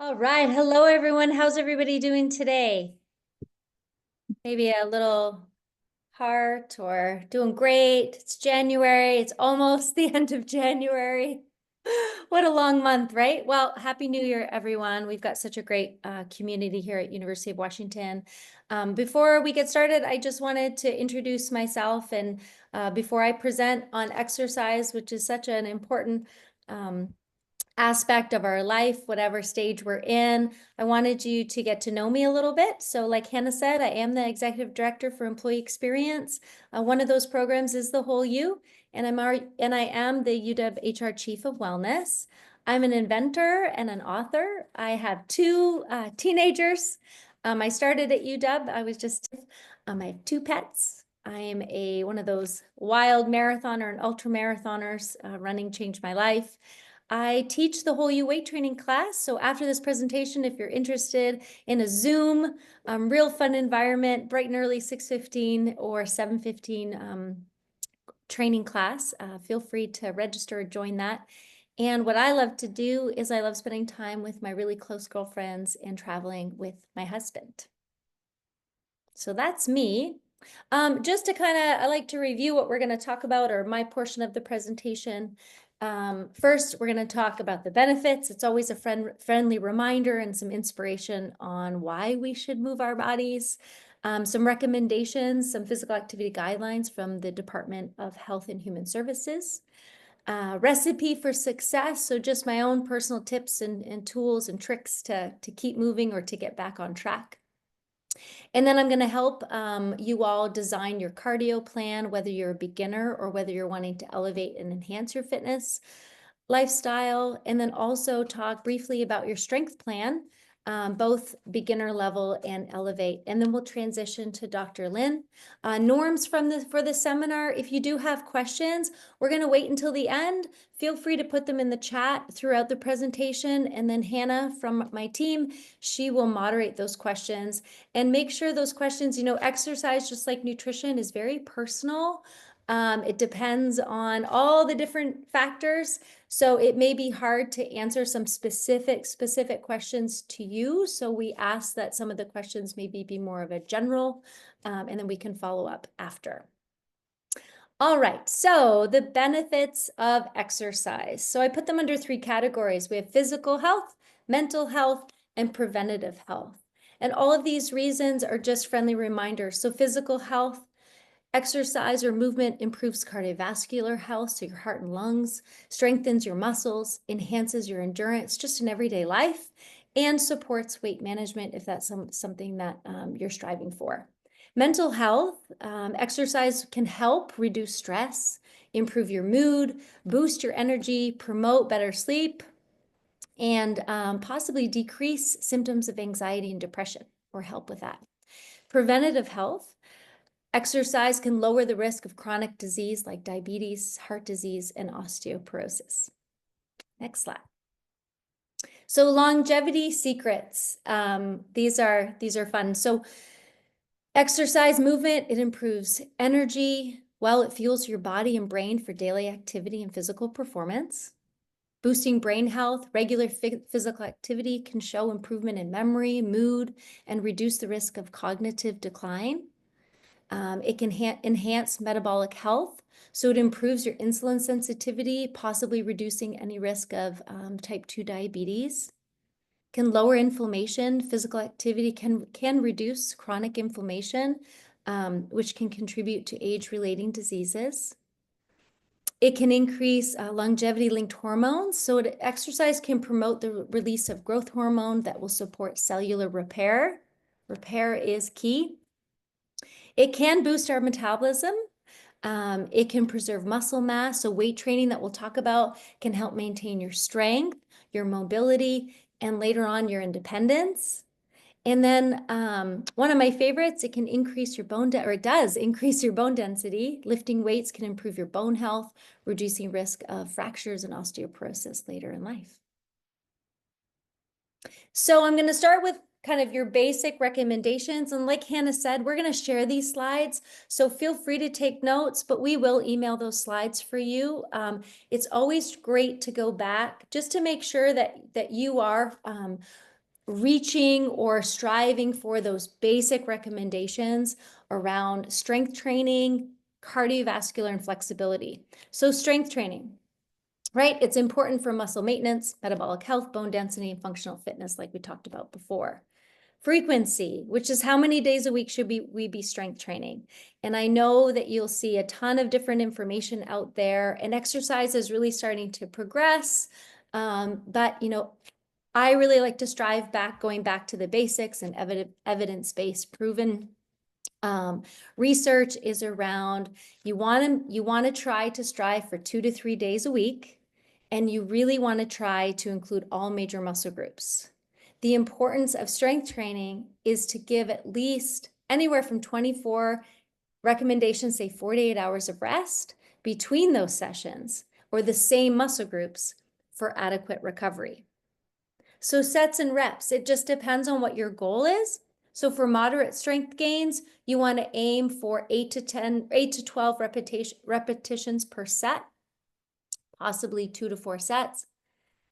All right. Hello, everyone. How's everybody doing today? Maybe a little heart or doing great. It's January. It's almost the end of January. What a long month, right? Well, Happy New Year, everyone. We've got such a great community here at University of Washington. Before we get started, I just wanted to introduce myself and before I present on exercise, which is such an important aspect of our life, whatever stage we're in. I wanted you to get to know me a little bit. So like Hannah said, I am the Executive Director for Employee Experience. One of those programs is the Whole You, and I am the UWHR Chief of Wellness. I'm an inventor and an author. I have two teenagers. I started at UW. I have two pets. I am one of those wild marathoner and ultra marathoners. Running changed my life. I teach the Whole You weight training class. So after this presentation, if you're interested in a Zoom, real fun environment, bright and early 6:15 or 7:15 training class, feel free to register or join that. And what I love to do is I love spending time with my really close girlfriends and traveling with my husband. So that's me. Just to I like to review what we're going to talk about, or my portion of the presentation. First, we're going to talk about the benefits. It's always a friendly reminder and some inspiration on why we should move our bodies. Some recommendations, some physical activity guidelines from the Department of Health and Human Services. Recipe for success, so just my own personal tips and tools and tricks to keep moving or to get back on track. And then I'm going to help you all design your cardio plan, whether you're a beginner or whether you're wanting to elevate and enhance your fitness lifestyle, and then also talk briefly about your strength plan, both beginner level and elevate. And then we'll transition to Dr. Lynn. Norms for the seminar. If you do have questions, we're going to wait until the end. Feel free to put them in the chat throughout the presentation. And then Hannah from my team, she will moderate those questions and make sure those questions, exercise, just like nutrition, is very personal. It depends on all the different factors. So it may be hard to answer some specific questions to you. So we ask that some of the questions maybe be more of a general, and then we can follow up after. All right, so the benefits of exercise. So I put them under three categories. We have physical health, mental health, and preventative health. And all of these reasons are just friendly reminders. So physical health, exercise or movement improves cardiovascular health, so your heart and lungs, strengthens your muscles, enhances your endurance just in everyday life, and supports weight management if that's something that you're striving for. Mental health, exercise can help reduce stress, improve your mood, boost your energy, promote better sleep, and possibly decrease symptoms of anxiety and depression, or help with that. Preventative health, exercise can lower the risk of chronic disease like diabetes, heart disease, and osteoporosis. Next slide. So longevity secrets. These are fun. So exercise, movement, it improves energy. Well, it fuels your body and brain for daily activity and physical performance. Boosting brain health, regular physical activity can show improvement in memory, mood, and reduce the risk of cognitive decline. It can enhance metabolic health, so it improves your insulin sensitivity, possibly reducing any risk of type 2 diabetes. Can lower inflammation. Physical activity can reduce chronic inflammation, which can contribute to age-relating diseases. It can increase longevity-linked hormones. So exercise can promote the release of growth hormone that will support cellular repair. Repair is key. It can boost our metabolism. It can preserve muscle mass. So weight training that we'll talk about can help maintain your strength, your mobility, and later on your independence. And then one of my favorites, it can increase your it does increase your bone density. Lifting weights can improve your bone health, reducing risk of fractures and osteoporosis later in life. So I'm going to start with kind of your basic recommendations. And like Hannah said, we're going to share these slides. So feel free to take notes, but we will email those slides for you. It's always great to go back just to make sure that you are reaching or striving for those basic recommendations around strength training, cardiovascular, and flexibility. So strength training, right? It's important for muscle maintenance, metabolic health, bone density, and functional fitness, like we talked about before. Frequency, which is how many days a week should we be strength training. And I know that you'll see a ton of different information out there, and exercise is really starting to progress. But, I really like to strive going back to the basics and evidence-based proven research is around you want to try to strive for 2 to 3 days a week, and you really want to try to include all major muscle groups. The importance of strength training is to give at least anywhere from 24 recommendations, say 48 hours of rest between those sessions, or the same muscle groups for adequate recovery. So sets and reps, it just depends on what your goal is. So for moderate strength gains, you want to aim for 8 to 12 repetitions per set, possibly 2 to 4 sets.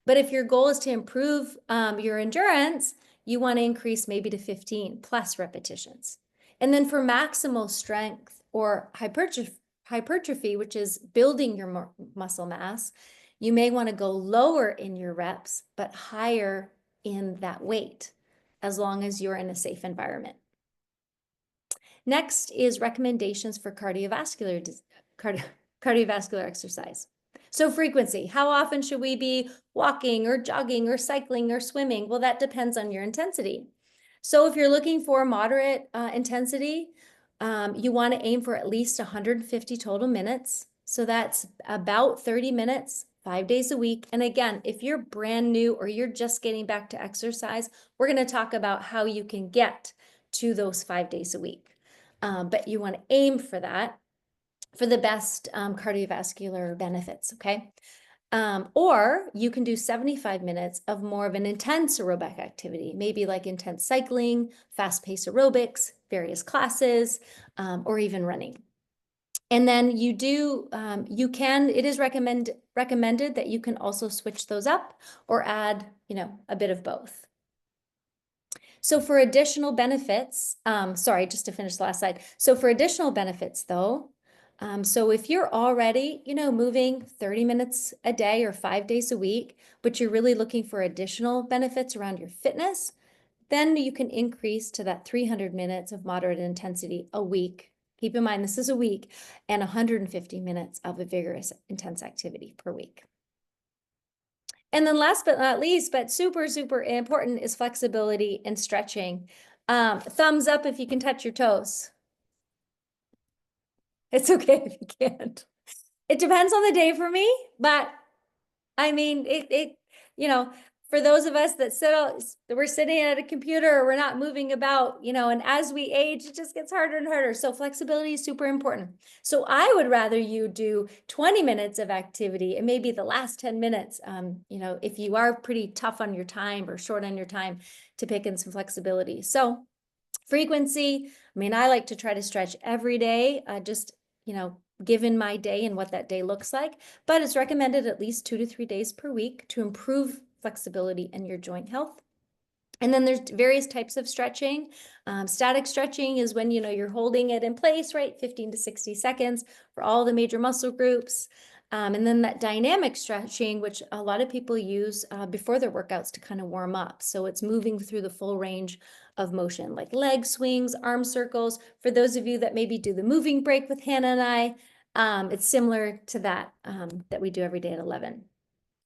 But if your goal is to improve your endurance, you want to increase maybe to 15 plus repetitions. And then for maximal strength or hypertrophy, which is building your muscle mass, you may want to go lower in your reps, but higher in that weight, as long as you're in a safe environment. Next is recommendations for cardiovascular exercise. So frequency, how often should we be walking or jogging or cycling or swimming? Well, that depends on your intensity. So if you're looking for moderate intensity, you want to aim for at least 150 total minutes. So that's about 30 minutes, 5 days a week. And again, if you're brand new or you're just getting back to exercise, we're going to talk about how you can get to those 5 days a week. But you want to aim for that for the best cardiovascular benefits, okay? Or you can do 75 minutes of more of an intense aerobic activity, maybe like intense cycling, fast-paced aerobics, various classes, or even running. And then it is recommended that you can also switch those up or add, a bit of both. So for additional benefits, sorry, just to finish the last slide. So for additional benefits though, so if you're already, moving 30 minutes a day or 5 days a week, but you're really looking for additional benefits around your fitness, then you can increase to that 300 minutes of moderate intensity a week. Keep in mind, this is a week, and 150 minutes of a vigorous, intense activity per week. And then last but not least, but super, super important, is flexibility and stretching. Thumbs up if you can touch your toes. It's okay if you can't. It depends on the day for me, but I mean, for those of us that we're sitting at a computer, or we're not moving about, and as we age, it just gets harder and harder. So flexibility is super important. So I would rather you do 20 minutes of activity and maybe the last 10 minutes, if you are pretty tough on your time or short on your time, to pick in some flexibility. So frequency, I like to try to stretch every day, just, given my day and what that day looks like, but it's recommended at least 2 to 3 days per week to improve flexibility and your joint health. And then there's various types of stretching. Static stretching is when, you're holding it in place, right? 15 to 60 seconds for all the major muscle groups. And then that dynamic stretching, which a lot of people use before their workouts to kind of warm up. So it's moving through the full range of motion, like leg swings, arm circles. For those of you that maybe do the moving break with Hannah and I, it's similar to that that we do every day at 11.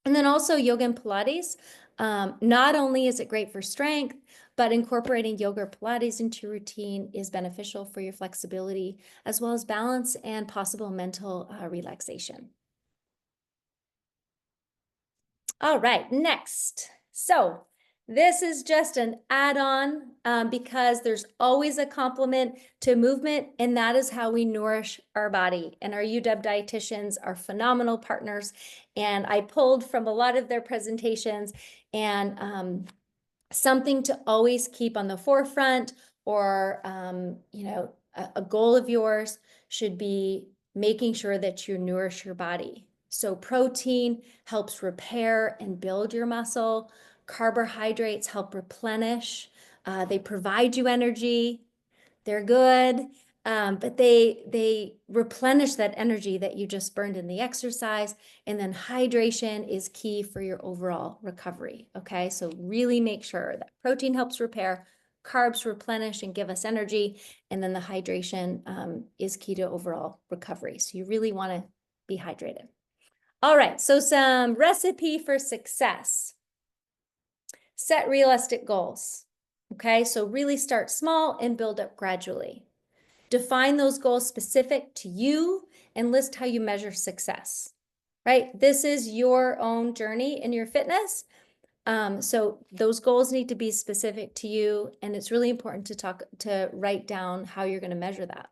And then also yoga and Pilates. Not only is it great for strength, but incorporating yoga or Pilates into your routine is beneficial for your flexibility, as well as balance and possible mental relaxation. All right, next. So this is just an add-on because there's always a complement to movement, and that is how we nourish our body. And our UW dietitians are phenomenal partners. And I pulled from a lot of their presentations, and something to always keep on the forefront, or a goal of yours should be making sure that you nourish your body. So protein helps repair and build your muscle. Carbohydrates help replenish. They provide you energy. They're good, but they replenish that energy that you just burned in the exercise. And then hydration is key for your overall recovery. Okay, so really make sure that protein helps repair, carbs replenish and give us energy, and then the hydration is key to overall recovery. So you really want to be hydrated. All right, so some recipe for success. Set realistic goals. Okay, so really start small and build up gradually. Define those goals specific to you and list how you measure success, right? This is your own journey in your fitness. So those goals need to be specific to you, and it's really important to write down how you're going to measure that.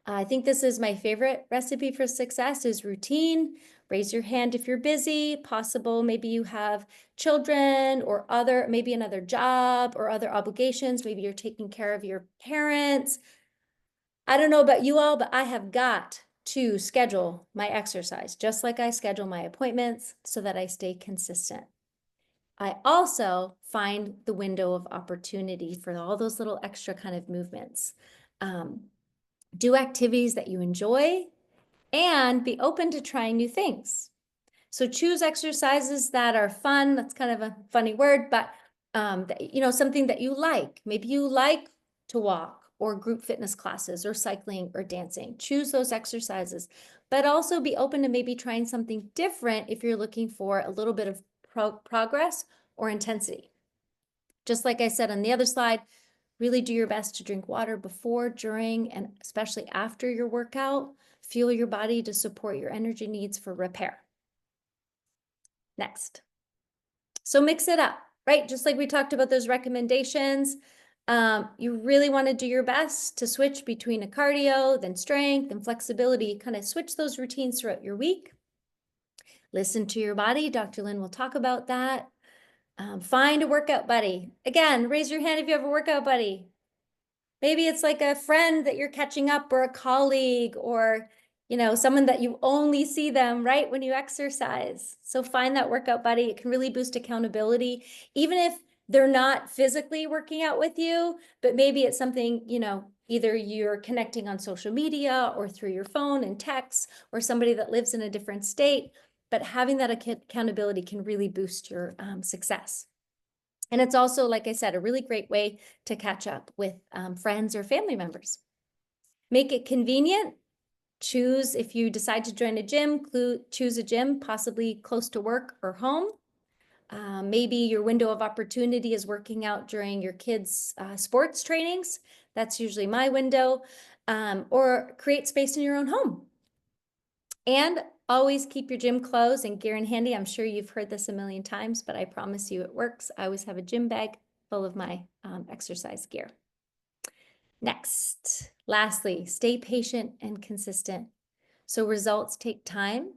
I think this is my favorite recipe for success is routine. Raise your hand if you're busy, possible. Maybe you have children or maybe another job or other obligations. Maybe you're taking care of your parents. I don't know about you all, but I have got to schedule my exercise just like I schedule my appointments so that I stay consistent. I also find the window of opportunity for all those little extra kind of movements. Do activities that you enjoy and be open to trying new things. So choose exercises that are fun. That's kind of a funny word, but something that you like. Maybe you like to walk or group fitness classes or cycling or dancing. Choose those exercises, but also be open to maybe trying something different if you're looking for a little bit of progress or intensity. Just like I said on the other slide, really do your best to drink water before, during, and especially after your workout. Fuel your body to support your energy needs for repair. Next. So mix it up, right? Just like we talked about those recommendations, you really want to do your best to switch between a cardio, then strength, and flexibility. Kind of switch those routines throughout your week. Listen to your body. Dr. Lynn will talk about that. Find a workout buddy. Again, raise your hand if you have a workout buddy. Maybe it's like a friend that you're catching up or a colleague or, someone that you only see them right when you exercise. So find that workout buddy. It can really boost accountability, even if they're not physically working out with you, but maybe it's something, either you're connecting on social media or through your phone and text or somebody that lives in a different state. But having that accountability can really boost your success. And it's also, like I said, a really great way to catch up with friends or family members. Make it convenient. Choose, if you decide to join a gym, choose a gym possibly close to work or home. Maybe your window of opportunity is working out during your kids' sports trainings. That's usually my window. Or create space in your own home. And always keep your gym clothes and gear in handy. I'm sure you've heard this a million times, but I promise you it works. I always have a gym bag full of my exercise gear. Next, lastly, stay patient and consistent. So results take time.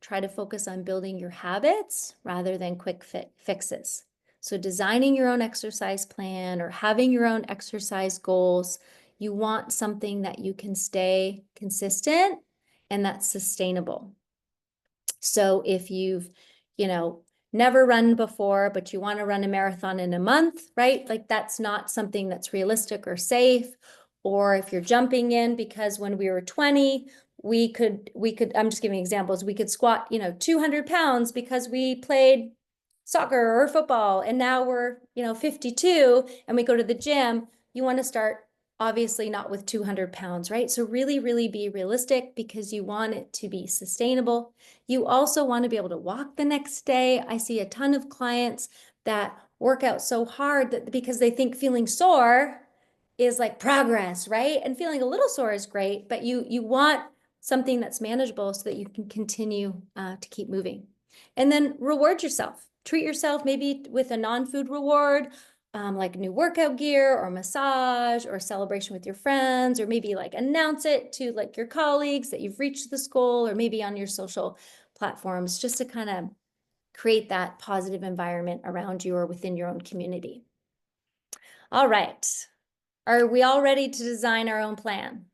Try to focus on building your habits rather than quick fixes. So designing your own exercise plan or having your own exercise goals, you want something that you can stay consistent and that's sustainable. So if you've, never run before, but you want to run a marathon in a month, right? Like that's not something that's realistic or safe. Or if you're jumping in because when we were 20, we could, I'm just giving examples, we could squat, 200 pounds because we played soccer or football, and now we're, 52 and we go to the gym. You want to start obviously not with 200 pounds, right? So really, really be realistic because you want it to be sustainable. You also want to be able to walk the next day. I see a ton of clients that work out so hard that because they think feeling sore is like progress, right? And feeling a little sore is great, but you want something that's manageable so that you can continue to keep moving. And then reward yourself. Treat yourself maybe with a non-food reward, like new workout gear or massage or celebration with your friends, or maybe like announce it to like your colleagues that you've reached this goal, or maybe on your social platforms, just to kind of create that positive environment around you or within your own community. All right. Are we all ready to design our own plan?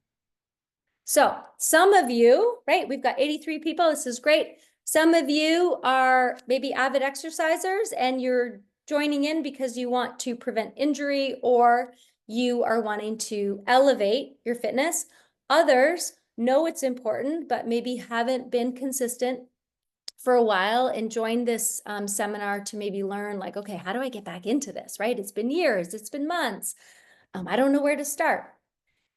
So some of you, right, we've got 83 people. This is great. Some of you are maybe avid exercisers and you're joining in because you want to prevent injury or you are wanting to elevate your fitness. Others know it's important, but maybe haven't been consistent for a while and joined this seminar to maybe learn like, okay, how do I get back into this, right? It's been years, it's been months. I don't know where to start.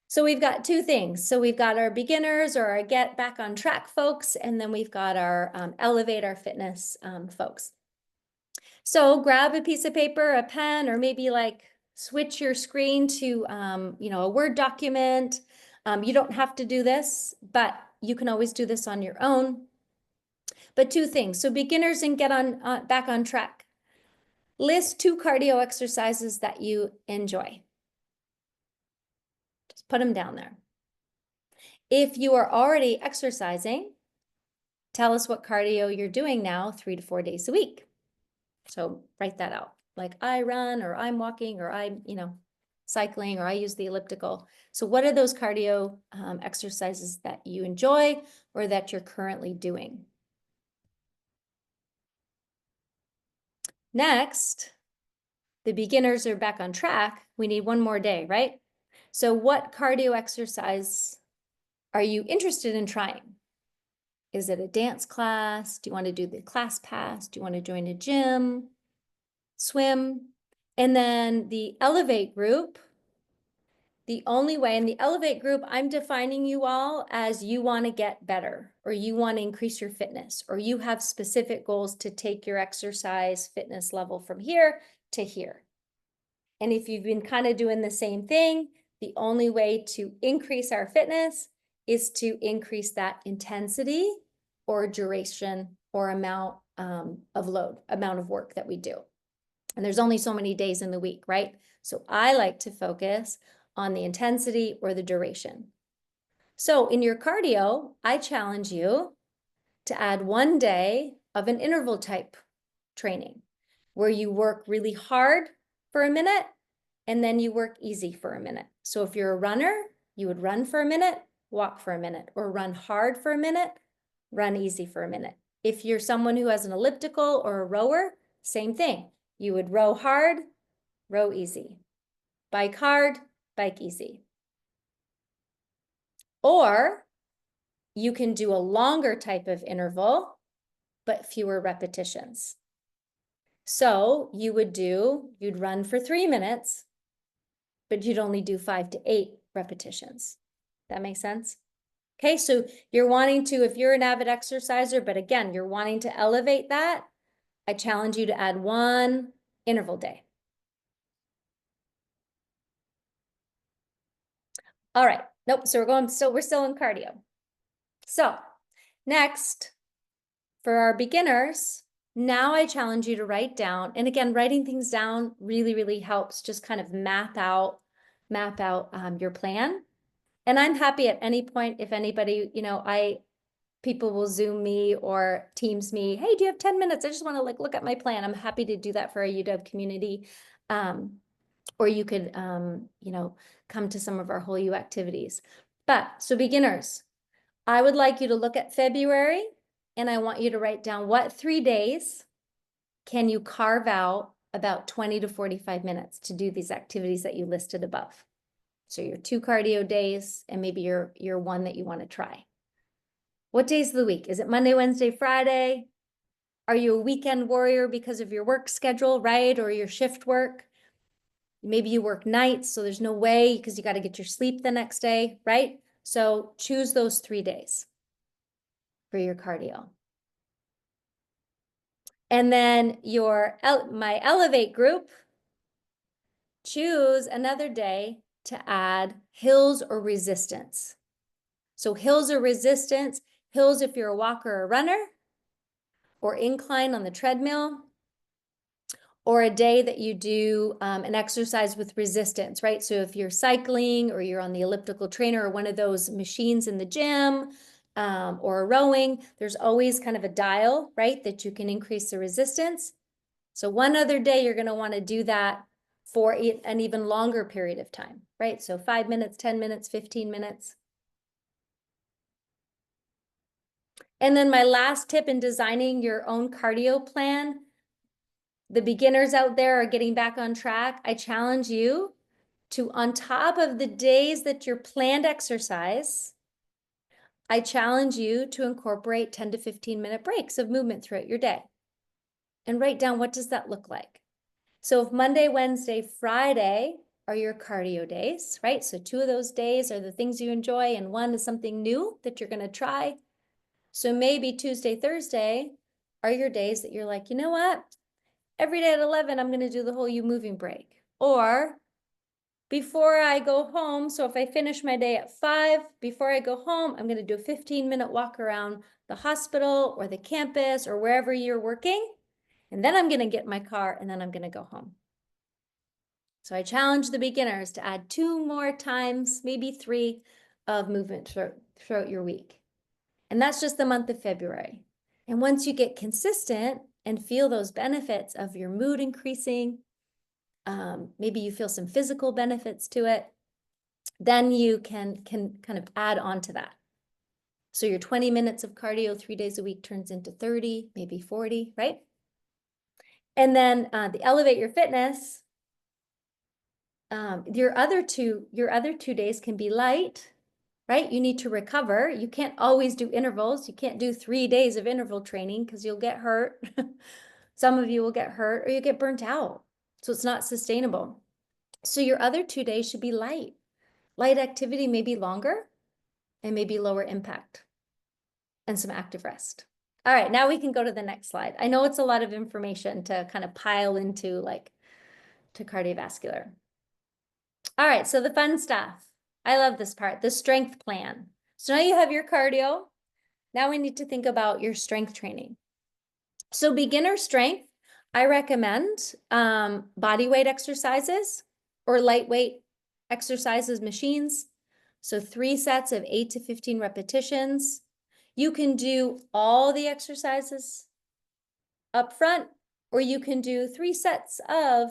So we've got two things. So we've got our beginners or our get back on track folks, and then we've got our elevate our fitness folks. So grab a piece of paper, a pen, or maybe like switch your screen to a Word document. You don't have to do this, but you can always do this on your own. But two things. So beginners and get on back on track. List 2 cardio exercises that you enjoy. Just put them down there. If you are already exercising, tell us what cardio you're doing now 3 to 4 days a week. So write that out. Like I run or I'm walking or I'm, cycling or I use the elliptical. So what are those cardio exercises that you enjoy or that you're currently doing? Next, the beginners are back on track. We need one more day, right? So what cardio exercise are you interested in trying? Is it a dance class? Do you want to do the class pass? Do you want to join a gym? Swim? And then the Elevate group, the only way in the Elevate group, I'm defining you all as you want to get better or you want to increase your fitness or you have specific goals to take your exercise fitness level from here to here. And if you've been kind of doing the same thing, the only way to increase our fitness is to increase that intensity or duration or amount amount of work that we do. And there's only so many days in the week, right? So I like to focus on the intensity or the duration. So in your cardio, I challenge you to add 1 day of an interval type training where you work really hard for a minute and then you work easy for a minute. So if you're a runner, you would run for a minute, walk for a minute, or run hard for a minute, run easy for a minute. If you're someone who has an elliptical or a rower, same thing. You would row hard, row easy. Bike hard, bike easy. Or you can do a longer type of interval, but fewer repetitions. So you'd run for 3 minutes, but you'd only do 5 to 8 repetitions. That makes sense? Okay, so you're wanting to, if you're an avid exerciser, but again, you're wanting to elevate that, I challenge you to add 1 interval day. All right, nope, so we're still in cardio. So next, for our beginners, now I challenge you to write down, and again, writing things down really, really helps just kind of map out your plan. And I'm happy at any point if anybody, people will Zoom me or Teams me. Hey, do you have 10 minutes? I just want to look at my plan. I'm happy to do that for our UW community. Or you could, come to some of our whole U activities. But so beginners, I would like you to look at February and I want you to write down what 3 days can you carve out about 20 to 45 minutes to do these activities that you listed above. So your 2 cardio days and maybe your 1 that you want to try. What days of the week? Is it Monday, Wednesday, Friday? Are you a weekend warrior because of your work schedule, right? Or your shift work? Maybe you work nights, so there's no way because you got to get your sleep the next day, right? So choose those 3 days for your cardio. And then my Elevate group, choose another day to add hills or resistance. So hills or resistance, hills if you're a walker or a runner, or incline on the treadmill, or a day that you do an exercise with resistance, right? So if you're cycling or you're on the elliptical trainer or one of those machines in the gym or rowing, there's always kind of a dial, right, that you can increase the resistance. So one other day, you're going to want to do that for an even longer period of time, right? So 5 minutes, 10 minutes, 15 minutes. And then my last tip in designing your own cardio plan, the beginners out there are getting back on track. I challenge you to, on top of the days that you're planned exercise, I challenge you to incorporate 10 to 15-minute breaks of movement throughout your day. And write down, what does that look like? So if Monday, Wednesday, Friday are your cardio days, right? So 2 of those days are the things you enjoy, and 1 is something new that you're gonna try. So maybe Tuesday, Thursday are your days that you're like, you know what? Every day at 11, I'm gonna do the whole U moving break. Or before I go home, so if I finish my day at 5, before I go home, I'm gonna do a 15-minute walk around the hospital or the campus or wherever you're working. And then I'm gonna get in my car and then I'm gonna go home. So I challenge the beginners to add 2 more times, maybe 3, of movement throughout your week. And that's just the month of February. And once you get consistent and feel those benefits of your mood increasing, maybe you feel some physical benefits to it, then you can kind of add on to that. So your 20 minutes of cardio 3 days a week turns into 30, maybe 40, right? And then the Elevate Your Fitness, your other two days can be light, right? You need to recover. You can't always do intervals. You can't do 3 days of interval training because you'll get hurt. Some of you will get hurt or you get burnt out. So it's not sustainable. So your other 2 days should be light. Light activity may be longer and maybe lower impact, and some active rest. All right, now we can go to the next slide. I know it's a lot of information to kind of pile into, like, to cardiovascular. All right, so the fun stuff. I love this part, the strength plan. So now you have your cardio. Now we need to think about your strength training. So beginner strength, I recommend body weight exercises or lightweight exercises machines. So 3 sets of 8 to 15 repetitions. You can do all the exercises up front, or you can do 3 sets of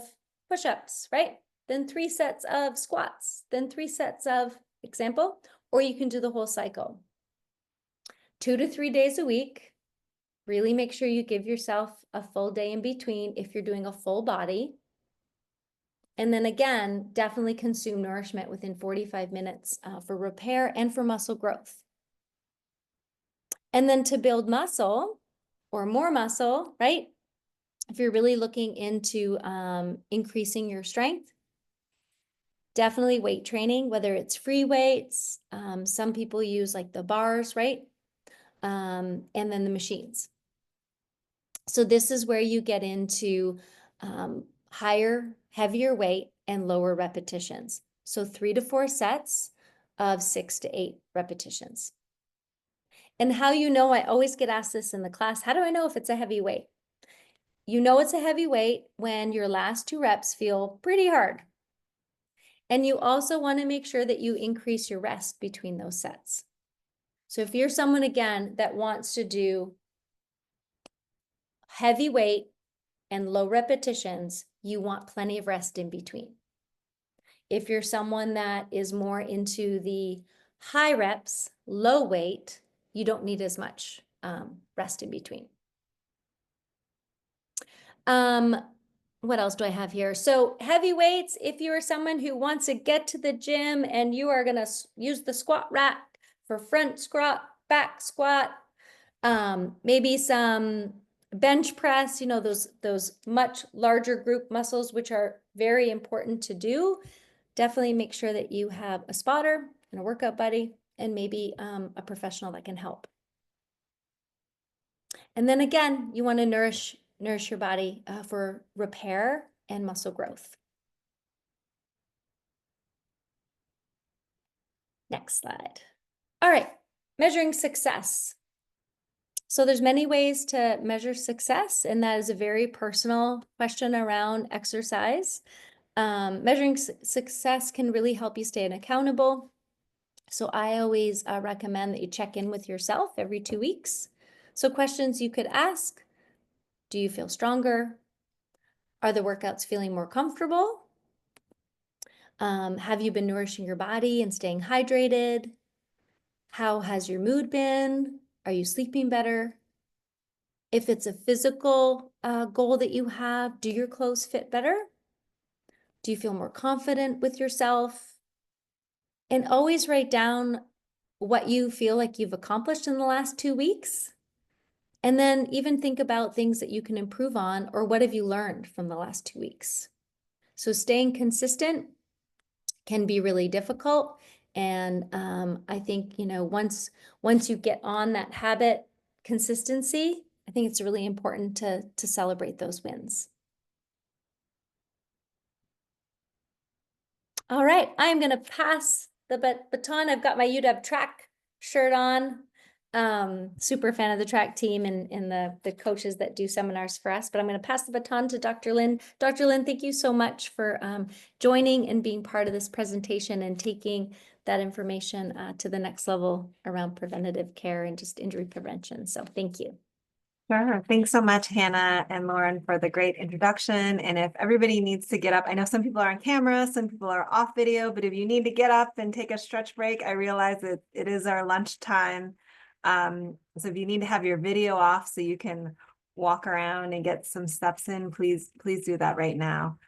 push-ups, right? Then 3 sets of squats, then 3 sets of example, or you can do the whole cycle. 2 to 3 days a week. Really make sure you give yourself a full day in between if you're doing a full body. And then again, definitely consume nourishment within 45 minutes for repair and for muscle growth. And then to build muscle or more muscle, right? If you're really looking into increasing your strength, definitely weight training, whether it's free weights, some people use like the bars, right? And then the machines. So this is where you get into higher, heavier weight and lower repetitions. So 3 to 4 sets of 6 to 8 repetitions. And how you know, I always get asked this in the class, how do I know if it's a heavy weight? You know it's a heavy weight when your last 2 reps feel pretty hard. And you also want to make sure that you increase your rest between those sets. So if you're someone, again, that wants to do heavy weight and low repetitions, you want plenty of rest in between. If you're someone that is more into the high reps, low weight, you don't need as much rest in between. What else do I have here? So heavy weights, if you are someone who wants to get to the gym and you are gonna use the squat rack for front squat, back squat, maybe some bench press, you know, those much larger group muscles, which are very important to do. Definitely make sure that you have a spotter and a workout buddy and maybe a professional that can help. And then again, you want to nourish your body for repair and muscle growth. Next slide. All right, measuring success. So there's many ways to measure success, and that is a very personal question around exercise. Measuring success can really help you stay accountable. So I always recommend that you check in with yourself every 2 weeks. So questions you could ask: do you feel stronger? Are the workouts feeling more comfortable? Have you been nourishing your body and staying hydrated? How has your mood been? Are you sleeping better? If it's a physical goal that you have, do your clothes fit better? Do you feel more confident with yourself? And always write down what you feel like you've accomplished in the last 2 weeks. And then even think about things that you can improve on, or what have you learned from the last 2 weeks? So staying consistent can be really difficult. And I think, once you get on that habit consistency, I think it's really important to celebrate those wins. All right, I'm gonna pass the baton. I've got my UW track shirt on. Super fan of the track team and the coaches that do seminars for us, but I'm gonna pass the baton to Dr. Lynn. Dr. Lynn, thank you so much for joining and being part of this presentation and taking that information to the next level around preventative care and just injury prevention. So thank you. Sure. Thanks so much, Hannah and Lauren, for the great introduction. And if everybody needs to get up, I know some people are on camera, some people are off video, but if you need to get up and take a stretch break, I realize that it is our lunchtime. So if you need to have your video off so you can walk around and get some steps in, please do that right now.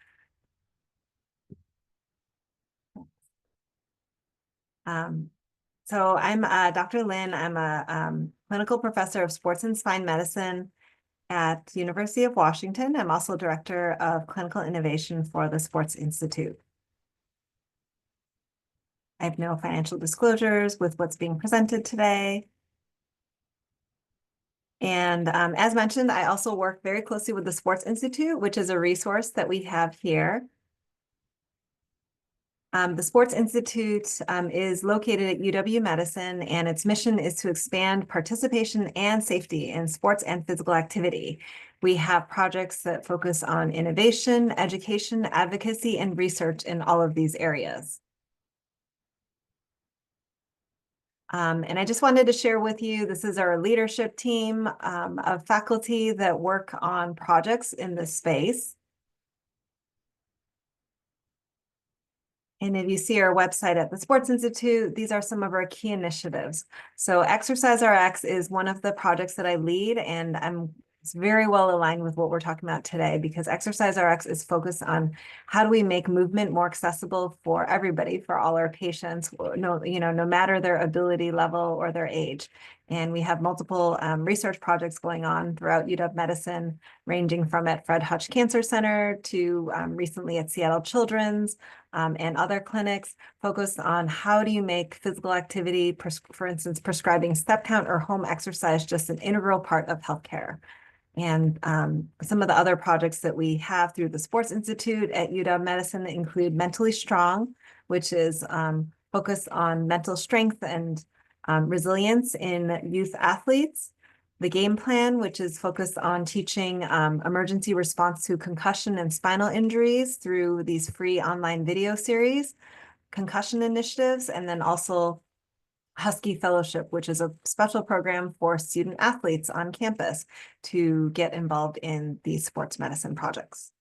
So I'm Dr. Lynn. I'm a clinical professor of sports and spine medicine at the University of Washington. I'm also director of clinical innovation for the Sports Institute. I have no financial disclosures with what's being presented today. And as mentioned, I also work very closely with the Sports Institute, which is a resource that we have here. The Sports Institute is located at UW Medicine, and its mission is to expand participation and safety in sports and physical activity. We have projects that focus on innovation, education, advocacy, and research in all of these areas. And I just wanted to share with you, this is our leadership team of faculty that work on projects in this space. And if you see our website at the Sports Institute, these are some of our key initiatives. So Exercise RX is one of the projects that I lead, and it's very well aligned with what we're talking about today, because Exercise RX is focused on how do we make movement more accessible for everybody, for all our patients, no matter their ability level or their age. And we have multiple research projects going on throughout UW Medicine, ranging from at Fred Hutch Cancer Center to recently at Seattle Children's, and other clinics focused on how do you make physical activity, for instance, prescribing step count or home exercise, just an integral part of healthcare. And some of the other projects that we have through the Sports Institute at UW Medicine include Mentally Strong, which is focused on mental strength and resilience in youth athletes. The Game Plan, which is focused on teaching emergency response to concussion and spinal injuries through these free online video series, concussion initiatives, and then also Husky Fellowship, which is a special program for student athletes on campus to get involved in these sports medicine projects.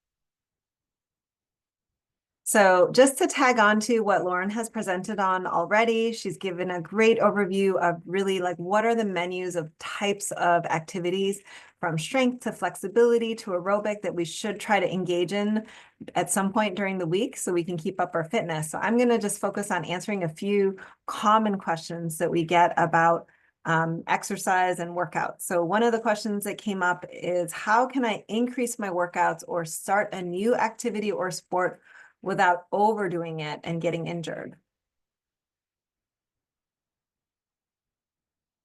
So just to tag on to what Lauren has presented on already, she's given a great overview of really like what are the menus of types of activities, from strength to flexibility to aerobic, that we should try to engage in at some point during the week so we can keep up our fitness. So I'm going to just focus on answering a few common questions that we get about exercise and workouts. So one of the questions that came up is, how can I increase my workouts or start a new activity or sport without overdoing it and getting injured?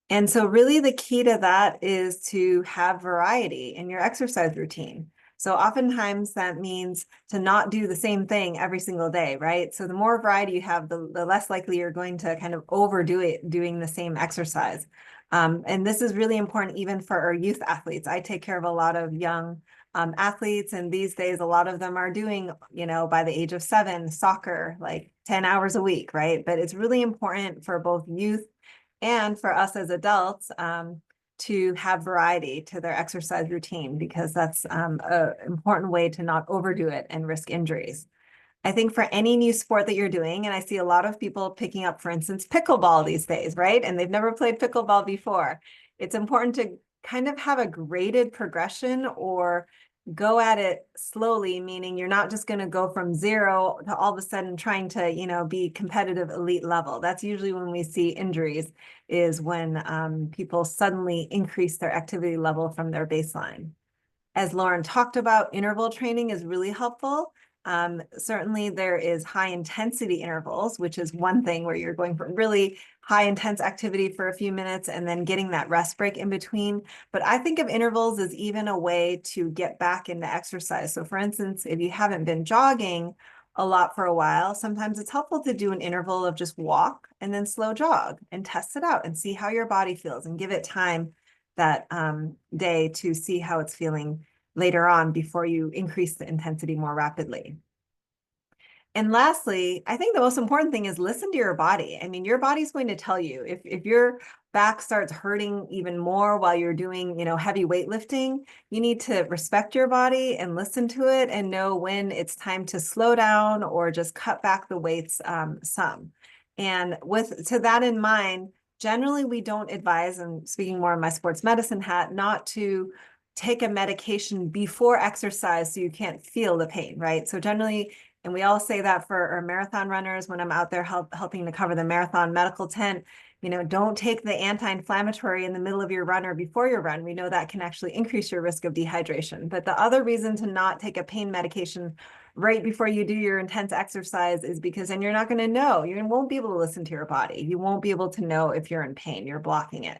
And so really the key to that is to have variety in your exercise routine. So oftentimes that means to not do the same thing every single day, right? So the more variety you have, the less likely you're going to kind of overdo it doing the same exercise. And this is really important even for our youth athletes. I take care of a lot of young athletes, and these days a lot of them are doing, by the age of 7, soccer, like 10 hours a week, right? But it's really important for both youth and for us as adults to have variety to their exercise routine, because that's an important way to not overdo it and risk injuries. I think for any new sport that you're doing, and I see a lot of people picking up, for instance, pickleball these days, right? And they've never played pickleball before. it's important to kind of have a graded progression or go at it slowly, meaning you're not just going to go from 0 to all of a sudden trying to, be competitive elite level. That's usually when we see injuries, is when people suddenly increase their activity level from their baseline. As Lauren talked about, interval training is really helpful. Certainly there is high intensity intervals, which is one thing where you're going from really high intense activity for a few minutes and then getting that rest break in between. But I think of intervals as even a way to get back into exercise. So for instance, if you haven't been jogging a lot for a while, sometimes it's helpful to do an interval of just walk and then slow jog and test it out and see how your body feels and give it time that day to see how it's feeling later on before you increase the intensity more rapidly. And lastly, I think the most important thing is listen to your body. I mean, your body's going to tell you if your back starts hurting even more while you're doing, heavy weightlifting, you need to respect your body and listen to it and know when it's time to slow down or just cut back the weights some. And to that in mind, generally we don't advise, and speaking more in my sports medicine hat, not to take a medication before exercise so you can't feel the pain, right? So generally, and we all say that for our marathon runners when I'm out there helping to cover the marathon medical tent, don't take the anti-inflammatory in the middle of your run or before your run. We know that can actually increase your risk of dehydration. But the other reason to not take a pain medication right before you do your intense exercise is because then you're not going to know. You won't be able to listen to your body. You won't be able to know if you're in pain. You're blocking it.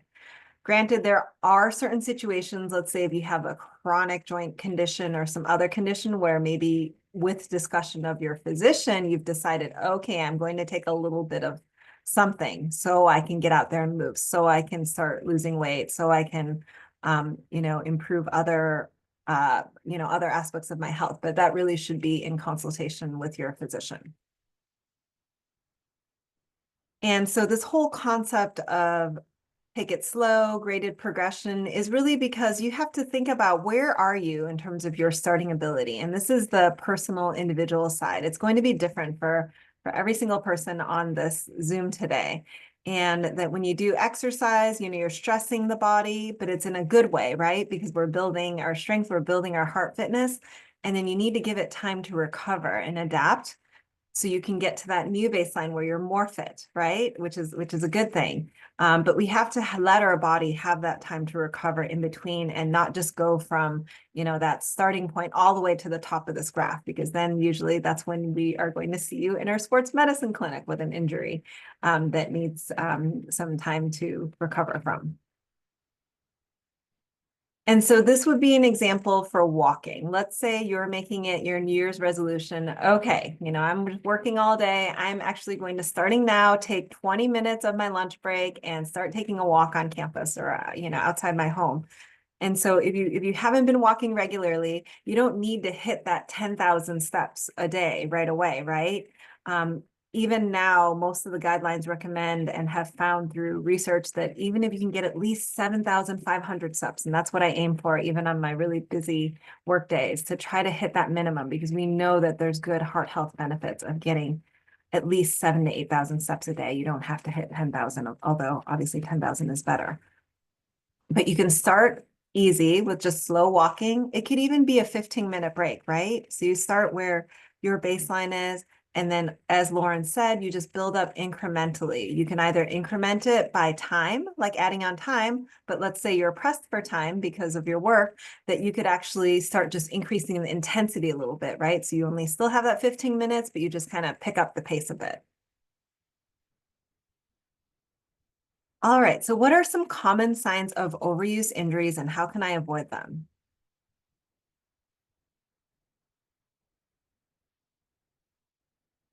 Granted, there are certain situations, let's say if you have a chronic joint condition or some other condition where maybe with discussion of your physician, you've decided, okay, I'm going to take a little bit of something so I can get out there and move, so I can start losing weight, so I can, improve other, other aspects of my health. But that really should be in consultation with your physician. And so this whole concept of take it slow, graded progression is really because you have to think about where are you in terms of your starting ability. And this is the personal individual side. It's going to be different for every single person on this Zoom today. And that when you do exercise, you're stressing the body, but it's in a good way, right? Because we're building our strength, we're building our heart fitness. And then you need to give it time to recover and adapt so you can get to that new baseline where you're more fit, right? Which is a good thing. But we have to let our body have that time to recover in between and not just go from, that starting point all the way to the top of this graph, because then usually that's when we are going to see you in our sports medicine clinic with an injury that needs some time to recover from. And so this would be an example for walking. Let's say you're making it your New Year's resolution. Okay, I'm working all day. I'm actually going to, starting now, take 20 minutes of my lunch break and start taking a walk on campus or, outside my home. And so if you haven't been walking regularly, you don't need to hit that 10,000 steps a day right away, right? Even now, most of the guidelines recommend and have found through research that even if you can get at least 7,500 steps, and that's what I aim for even on my really busy work days, to try to hit that minimum, because we know that there's good heart health benefits of getting at least 7,000 to 8,000 steps a day. You don't have to hit 10,000, although obviously 10,000 is better. But you can start easy with just slow walking. It could even be a 15-minute break, right? So you start where your baseline is, and then, as Lauren said, you just build up incrementally. You can either increment it by time, like adding on time, but let's say you're pressed for time because of your work, that you could actually start just increasing the intensity a little bit, right? So you only still have that 15 minutes, but you just kind of pick up the pace a bit. All right, so what are some common signs of overuse injuries and how can I avoid them?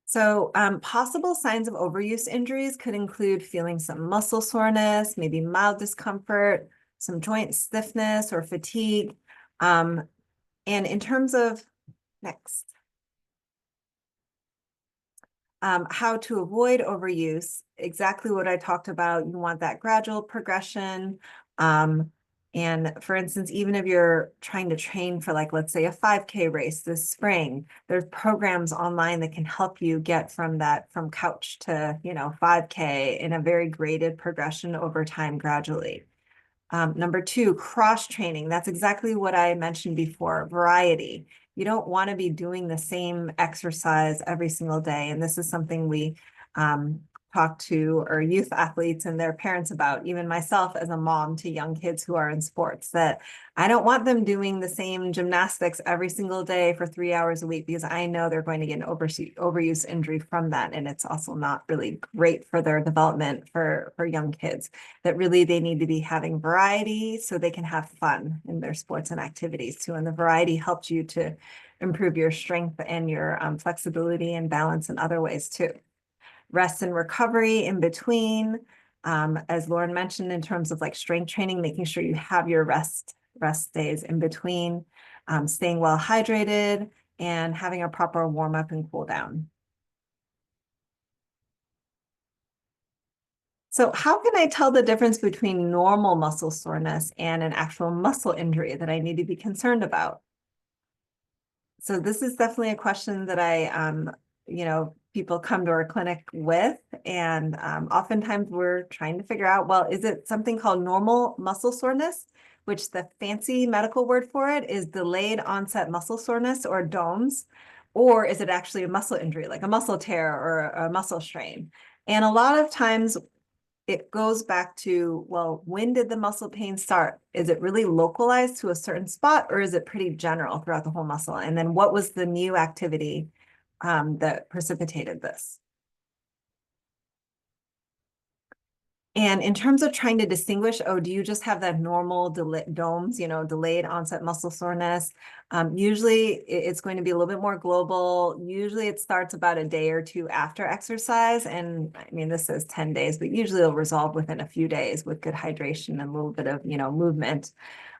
So possible signs of overuse injuries could include feeling some muscle soreness, maybe mild discomfort, some joint stiffness or fatigue. And in terms of, next, how to avoid overuse, exactly what I talked about. You want that gradual progression. And for instance, even if you're trying to train for, like, let's say a 5K race this spring, there's programs online that can help you get from couch to, 5K in a very graded progression over time gradually. Number two, cross training. That's exactly what I mentioned before, variety. You don't want to be doing the same exercise every single day. And this is something we talk to our youth athletes and their parents about, even myself as a mom to young kids who are in sports, that I don't want them doing the same gymnastics every single day for 3 hours a week, because I know they're going to get an overuse injury from that. And it's also not really great for their development for young kids, that really they need to be having variety so they can have fun in their sports and activities too. And the variety helps you to improve your strength and your flexibility and balance in other ways too. Rest and recovery in between. As Lauren mentioned, in terms of like strength training, making sure you have your rest days in between, staying well hydrated, and having a proper warm up and cool down. So how can I tell the difference between normal muscle soreness and an actual muscle injury that I need to be concerned about? So this is definitely a question that people come to our clinic with, and oftentimes we're trying to figure out, well, is it something called normal muscle soreness, which the fancy medical word for it is delayed onset muscle soreness, or DOMS, or is it actually a muscle injury, like a muscle tear or a muscle strain? And a lot of times it goes back to, well, when did the muscle pain start? Is it really localized to a certain spot, or is it pretty general throughout the whole muscle? And then what was the new activity that precipitated this? And in terms of trying to distinguish, oh, do you just have that normal DOMS, delayed onset muscle soreness? Usually it's going to be a little bit more global. Usually it starts about a day or two after exercise. And I mean, this says 10 days, but usually it'll resolve within a few days with good hydration and a little bit of, movement.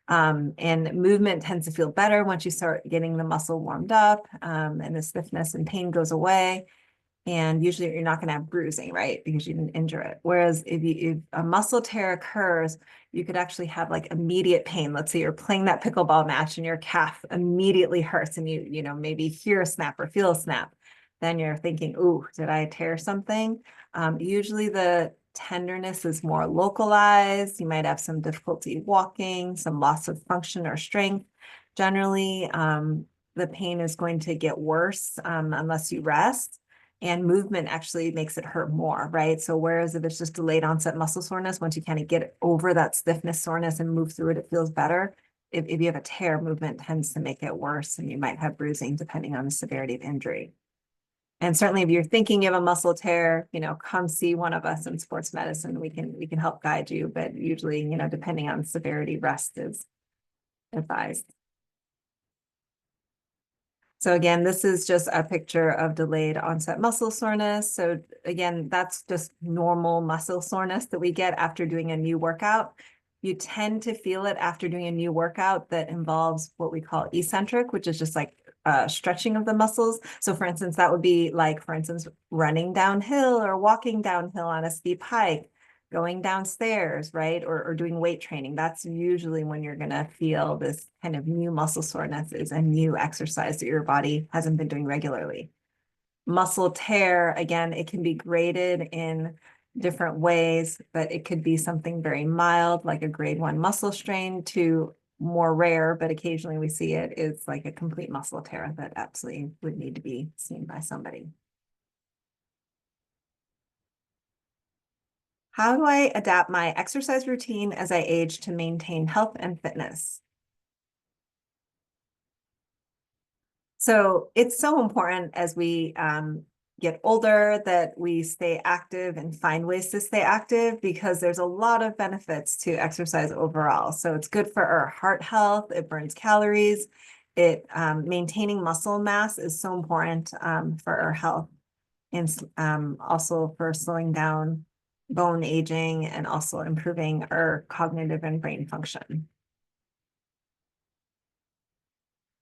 And movement tends to feel better once you start getting the muscle warmed up, and the stiffness and pain goes away. And usually you're not going to have bruising, right? Because you didn't injure it. Whereas if a muscle tear occurs, you could actually have like immediate pain. Let's say you're playing that pickleball match and your calf immediately hurts, and you maybe hear a snap or feel a snap. Then you're thinking, ooh, did I tear something? Usually the tenderness is more localized. You might have some difficulty walking, some loss of function or strength. Generally, the pain is going to get worse unless you rest. And movement actually makes it hurt more, right? So whereas if it's just delayed onset muscle soreness, once you kind of get over that stiffness, soreness, and move through it, it feels better. If you have a tear, movement tends to make it worse, and you might have bruising depending on the severity of injury. And certainly if you're thinking you have a muscle tear, come see one of us in sports medicine. We can help guide you, but usually, depending on severity, rest is advised. So again, this is just a picture of delayed onset muscle soreness. So again, that's just normal muscle soreness that we get after doing a new workout. You tend to feel it after doing a new workout that involves what we call eccentric, which is just like stretching of the muscles. So for instance, that would be like, for instance, running downhill or walking downhill on a steep hike, going downstairs, right? Or doing weight training. That's usually when you're going to feel this kind of new muscle soreness, is a new exercise that your body hasn't been doing regularly. Muscle tear, again, it can be graded in different ways, but it could be something very mild, like a grade 1 muscle strain, to more rare, but occasionally we see it, is like a complete muscle tear that absolutely would need to be seen by somebody. How do I adapt my exercise routine as I age to maintain health and fitness? So it's so important as we get older that we stay active and find ways to stay active, because there's a lot of benefits to exercise overall. So it's good for our heart health. It burns calories. Maintaining muscle mass is so important for our health, and also for slowing down bone aging, and also improving our cognitive and brain function.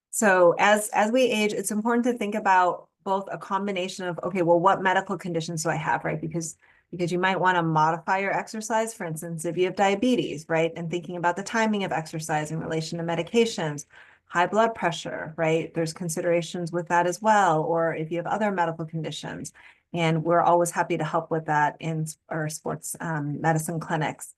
So as we age, it's important to think about both a combination of, okay, well, what medical conditions do I have, right? Because you might want to modify your exercise. For instance, if you have diabetes, right? And thinking about the timing of exercise in relation to medications, high blood pressure, right? There's considerations with that as well. Or if you have other medical conditions, and we're always happy to help with that in our sports medicine clinics.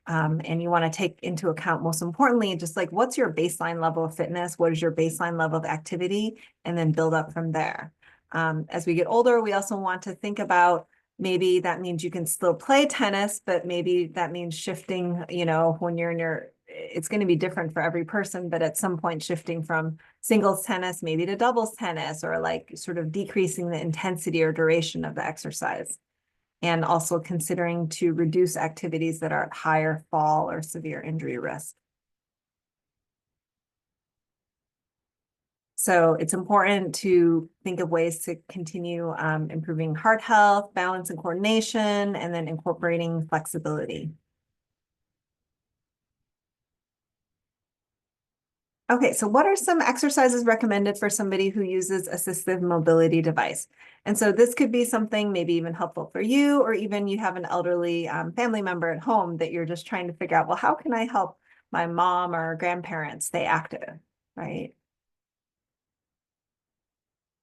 And you want to take into account, most importantly, just like what's your baseline level of fitness? What is your baseline level of activity? And then build up from there. As we get older, we also want to think about maybe that means you can still play tennis, but maybe that means shifting, when you're in it's going to be different for every person, but at some point shifting from singles tennis maybe to doubles tennis, or like sort of decreasing the intensity or duration of the exercise. And also considering to reduce activities that are at higher fall or severe injury risk. So it's important to think of ways to continue improving heart health, balance and coordination, and then incorporating flexibility. Okay, so what are some exercises recommended for somebody who uses assistive mobility device? And so this could be something maybe even helpful for you, or even you have an elderly family member at home that you're just trying to figure out, well, how can I help my mom or grandparents stay active, right?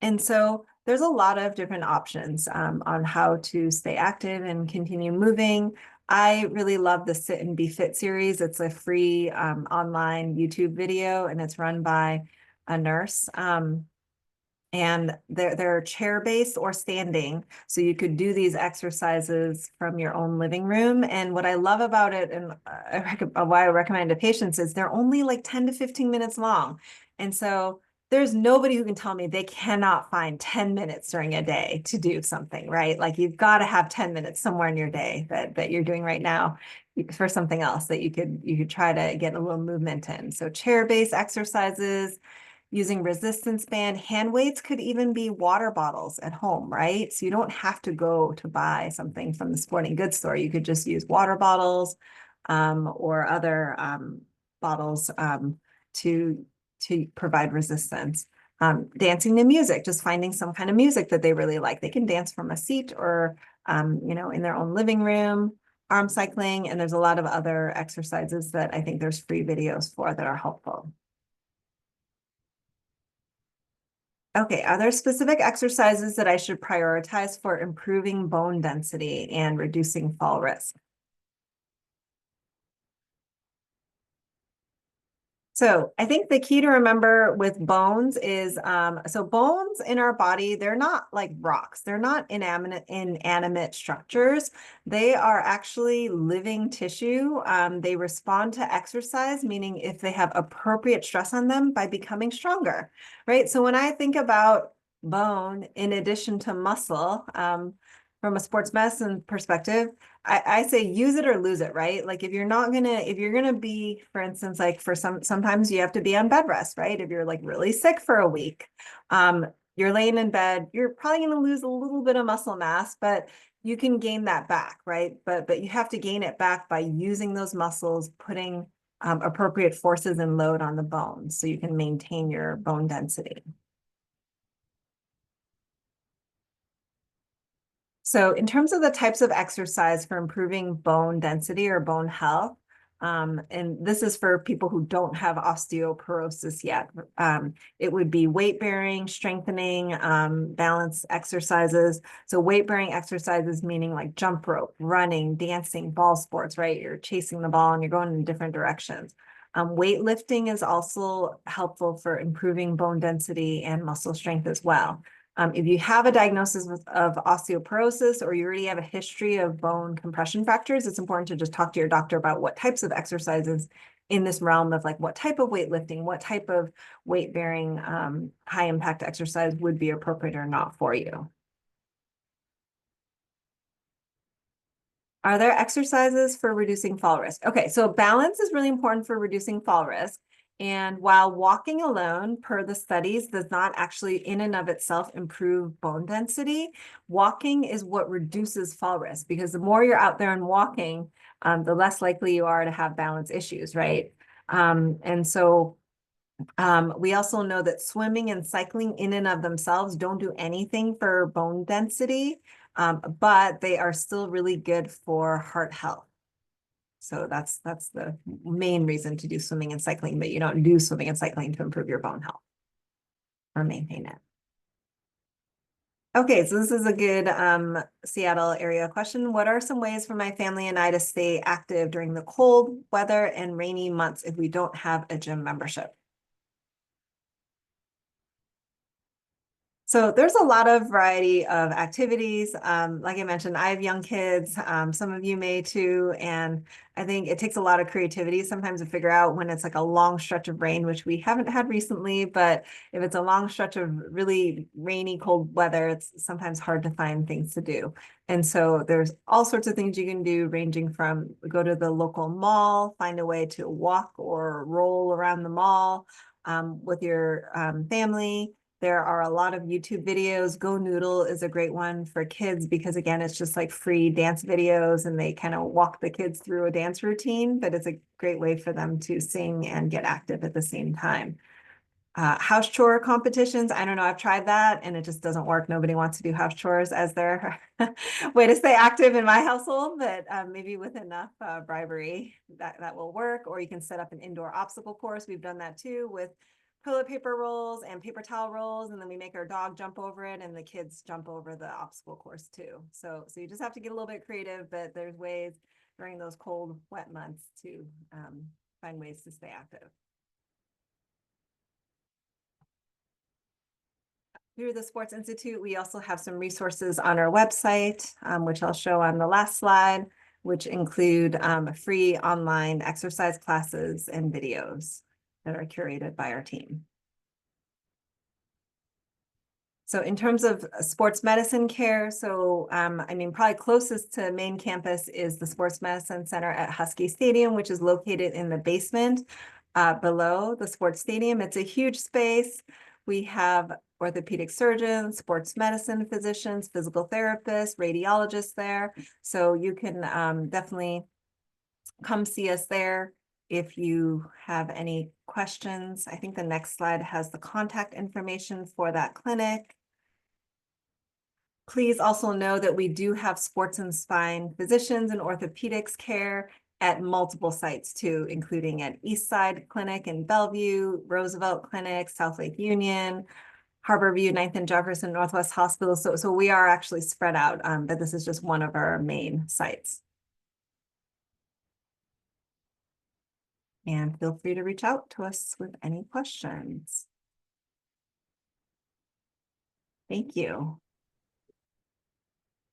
And so there's a lot of different options on how to stay active and continue moving. I really love the Sit and Be Fit series. It's a free online YouTube video, and it's run by a nurse. And they're chair-based or standing. So you could do these exercises from your own living room. And what I love about it, and why I recommend to patients, is they're only like 10 to 15 minutes long. And so there's nobody who can tell me they cannot find 10 minutes during a day to do something, right? Like you've got to have 10 minutes somewhere in your day that you're doing right now for something else that you could try to get a little movement in. So chair-based exercises, using resistance band, hand weights could even be water bottles at home, right? So you don't have to go to buy something from the sporting goods store. You could just use water bottles or other bottles to provide resistance. Dancing to music, just finding some kind of music that they really like. They can dance from a seat or, in their own living room, arm cycling, and there's a lot of other exercises that I think there's free videos for that are helpful. Okay, are there specific exercises that I should prioritize for improving bone density and reducing fall risk? So I think the key to remember with bones is, so bones in our body, they're not like rocks. They're not inanimate structures. They are actually living tissue. They respond to exercise, meaning if they have appropriate stress on them, by becoming stronger, right? So when I think about bone, in addition to muscle, from a sports medicine perspective, I say use it or lose it, right? Like if you're gonna be, for instance, like sometimes you have to be on bed rest, right? If you're like really sick for a week, you're laying in bed, you're probably gonna lose a little bit of muscle mass, but you can gain that back, right? But you have to gain it back by using those muscles, putting appropriate forces and load on the bones so you can maintain your bone density. So in terms of the types of exercise for improving bone density or bone health, and this is for people who don't have osteoporosis yet, it would be weight bearing, strengthening, balance exercises. So weight bearing exercises meaning like jump rope, running, dancing, ball sports, right? You're chasing the ball and you're going in different directions. Weightlifting is also helpful for improving bone density and muscle strength as well. If you have a diagnosis of osteoporosis, or you already have a history of bone compression fractures, it's important to just talk to your doctor about what types of exercises in this realm of like what type of weightlifting, what type of weight bearing, high impact exercise would be appropriate or not for you. Are there exercises for reducing fall risk? Okay, so balance is really important for reducing fall risk. And while walking alone, per the studies, does not actually in and of itself improve bone density, walking is what reduces fall risk, because the more you're out there and walking, the less likely you are to have balance issues, right? And so we also know that swimming and cycling in and of themselves don't do anything for bone density, but they are still really good for heart health. So that's the main reason to do swimming and cycling, but you don't do swimming and cycling to improve your bone health or maintain it. Okay, so this is a good Seattle area question. What are some ways for my family and I to stay active during the cold weather and rainy months if we don't have a gym membership? So there's a lot of variety of activities. Like I mentioned, I have young kids. Some of you may too. And I think it takes a lot of creativity sometimes to figure out when it's like a long stretch of rain, which we haven't had recently. But if it's a long stretch of really rainy, cold weather, it's sometimes hard to find things to do. And so there's all sorts of things you can do, ranging from go to the local mall, find a way to walk or roll around the mall with your family. There are a lot of YouTube videos. Go Noodle is a great one for kids because again, it's just like free dance videos and they kind of walk the kids through a dance routine, but it's a great way for them to sing and get active at the same time. House chore competitions. I don't know. I've tried that and it just doesn't work. Nobody wants to do house chores as their way to stay active in my household, but maybe with enough bribery that will work. Or you can set up an indoor obstacle course. We've done that too with toilet paper rolls and paper towel rolls. And then we make our dog jump over it and the kids jump over the obstacle course too. So you just have to get a little bit creative, but there's ways during those cold, wet months to find ways to stay active. Through the Sports Institute, we also have some resources on our website, which I'll show on the last slide, which include free online exercise classes and videos that are curated by our team. So in terms of sports medicine care, so I mean, probably closest to main campus is the Sports Medicine Center at Husky Stadium, which is located in the basement below the sports stadium. It's a huge space. We have orthopedic surgeons, sports medicine physicians, physical therapists, radiologists there. So you can definitely come see us there if you have any questions. I think the next slide has the contact information for that clinic. Please also know that we do have sports and spine physicians and orthopedics care at multiple sites too, including at Eastside Clinic in Bellevue, Roosevelt Clinic, South Lake Union, Harborview, 9th and Jefferson, Northwest Hospital. So we are actually spread out, but this is just one of our main sites. And feel free to reach out to us with any questions. Thank you.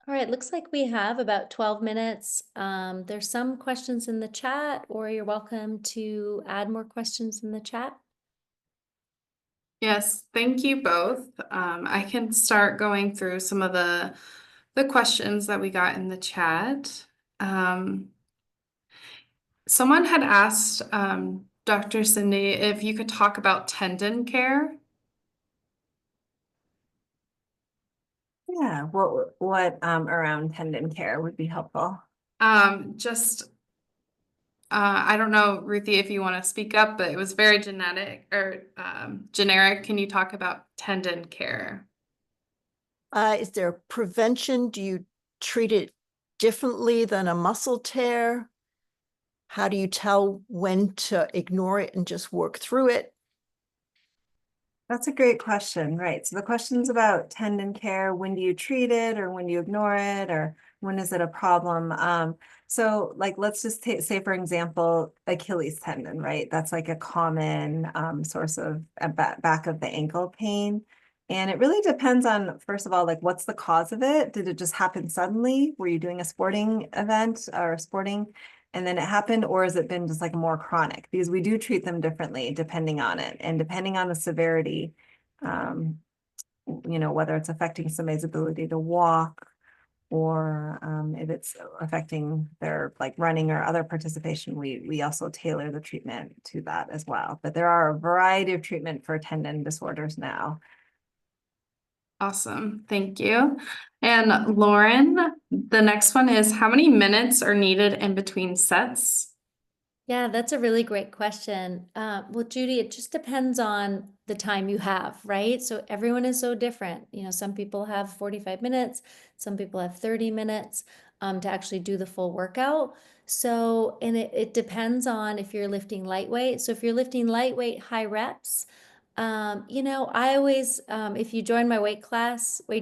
All right, looks like we have about 12 minutes. There's some questions in the chat, or you're welcome to add more questions in the chat. Yes, thank you both. I can start going through some of the questions that we got in the chat. Someone had asked Dr. Cindy if you could talk about tendon care. Yeah, what around tendon care would be helpful? Just I don't know, Ruthie, if you want to speak up, but it was very generic. Can you talk about tendon care? Is there prevention? Do you treat it differently than a muscle tear? How do you tell when to ignore it and just work through it? That's a great question, right? So the question's about tendon care. When do you treat it, or when do you ignore it, or when is it a problem? So like, let's just say, for example, Achilles tendon, right? That's like a common source of back of the ankle pain. And it really depends on, first of all, like what's the cause of it? Did it just happen suddenly? Were you doing a sporting event or sporting and then it happened, or has it been just like more chronic? Because we do treat them differently depending on it and depending on the severity, whether it's affecting somebody's ability to walk or if it's affecting their like running or other participation, we also tailor the treatment to that as well. But there are a variety of treatment for tendon disorders now. Awesome, thank you. And Lauren, the next one is, how many minutes are needed in between sets? Yeah, that's a really great question. Well, Judy, it just depends on the time you have, right? So everyone is so different. Some people have 45 minutes, some people have 30 minutes to actually do the full workout. So, and it depends on if you're lifting lightweight. So if you're lifting lightweight, high reps, I always, if you join my weight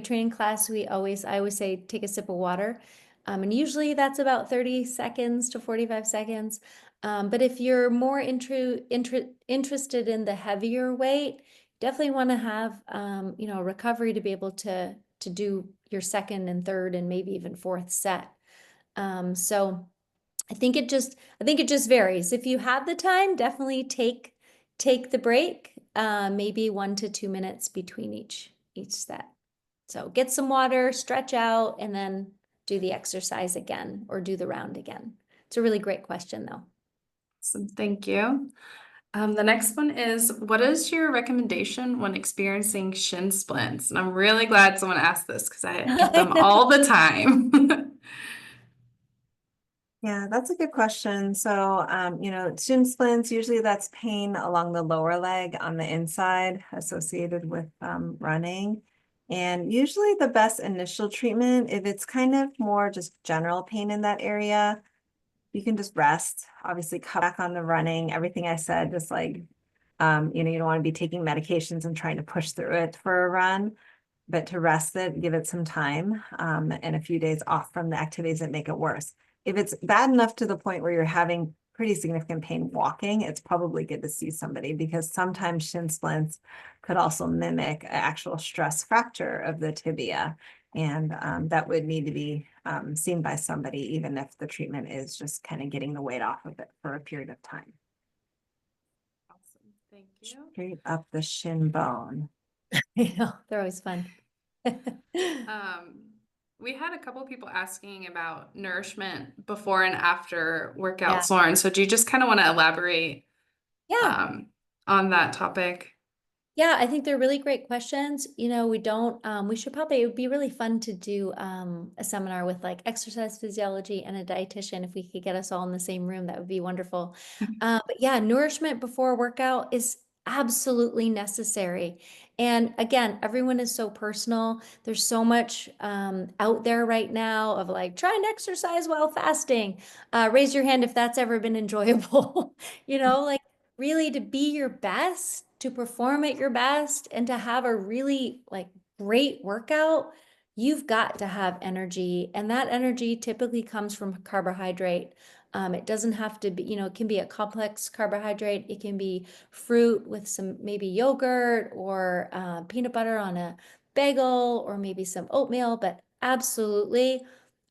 training class, I always say, take a sip of water. And usually that's about 30 seconds to 45 seconds. But if you're more interested in the heavier weight, definitely want to have, recovery to be able to do your second and third and maybe even fourth set. So I think it just varies. If you have the time, definitely take the break, maybe 1 to 2 minutes between each set. So get some water, stretch out, and then do the exercise again or do the round again. It's a really great question though. Awesome, thank you. The next one is, what is your recommendation when experiencing shin splints? And I'm really glad someone asked this because I get them all the time. Yeah, that's a good question. So, shin splints, usually that's pain along the lower leg on the inside associated with running. And usually the best initial treatment, if it's kind of more just general pain in that area, you can just rest, obviously cut back on the running, everything I said, just like, you don't want to be taking medications and trying to push through it for a run, but to rest it, give it some time, and a few days off from the activities that make it worse. If it's bad enough to the point where you're having pretty significant pain walking, it's probably good to see somebody, because sometimes shin splints could also mimic an actual stress fracture of the tibia. And that would need to be seen by somebody, even if the treatment is just kind of getting the weight off of it for a period of time. Awesome, thank you. Straight up the shin bone. They're always fun. We had a couple people asking about nourishment before and after Yeah. workouts, Lauren. So do you just kind of want to elaborate Yeah. on that topic? Yeah, I think they're really great questions. We should probably, it would be really fun to do a seminar with like exercise physiology and a dietitian. If we could get us all in the same room, that would be wonderful. But yeah, nourishment before a workout is absolutely necessary. And again, everyone is so personal. There's so much out there right now of like, try and exercise while fasting. Raise your hand if that's ever been enjoyable. Like, really to be your best, to perform at your best, and to have a really like great workout, you've got to have energy. And that energy typically comes from carbohydrate. It doesn't have to be, it can be a complex carbohydrate. It can be fruit with some maybe yogurt or peanut butter on a bagel or maybe some oatmeal, but absolutely.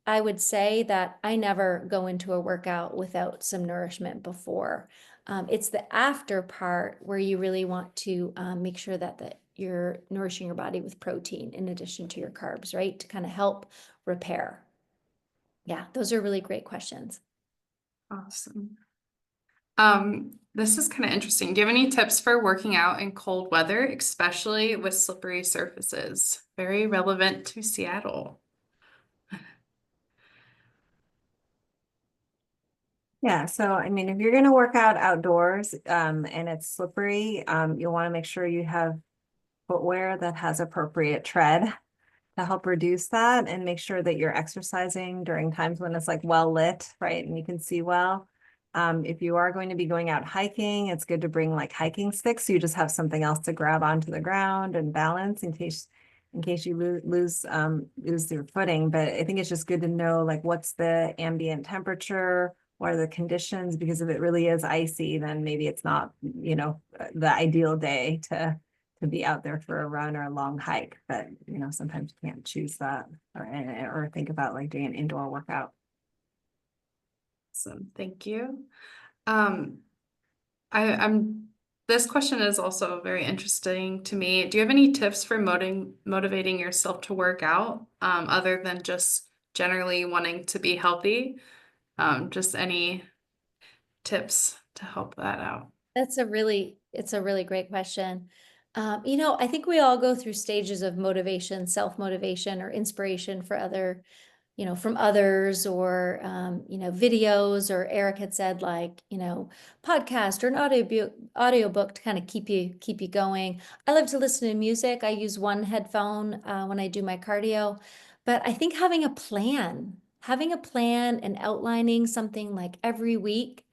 I would say that I never go into a workout without some nourishment before. It's the after part where you really want to make sure that you're nourishing your body with protein in addition to your carbs, right? To kind of help repair. Yeah, those are really great questions. Awesome. This is kind of interesting. Do you have any tips for working out in cold weather, especially with slippery surfaces? Very relevant to Seattle. Yeah, so I mean, if you're going to work out outdoors and it's slippery, you'll want to make sure you have footwear that has appropriate tread to help reduce that, and make sure that you're exercising during times when it's like well lit, right? And you can see well. If you are going to be going out hiking, it's good to bring like hiking sticks, so you just have something else to grab onto the ground and balance in case you lose your footing. But I think it's just good to know like what's the ambient temperature, what are the conditions, because if it really is icy, then maybe it's not, the ideal day to be out there for a run or a long hike. But sometimes you can't choose that or think about like doing an indoor workout. Awesome, thank you. This question is also very interesting to me. Do you have any tips for motivating yourself to work out, other than just generally wanting to be healthy? Just any tips to help that out? It's a really great question. I think we all go through stages of motivation, self-motivation or inspiration for from others or, videos, or Eric had said like, podcast or an audiobook to kind of keep you going. I love to listen to music. I use one headphone when I do my cardio, but I think having a plan and outlining something like every week,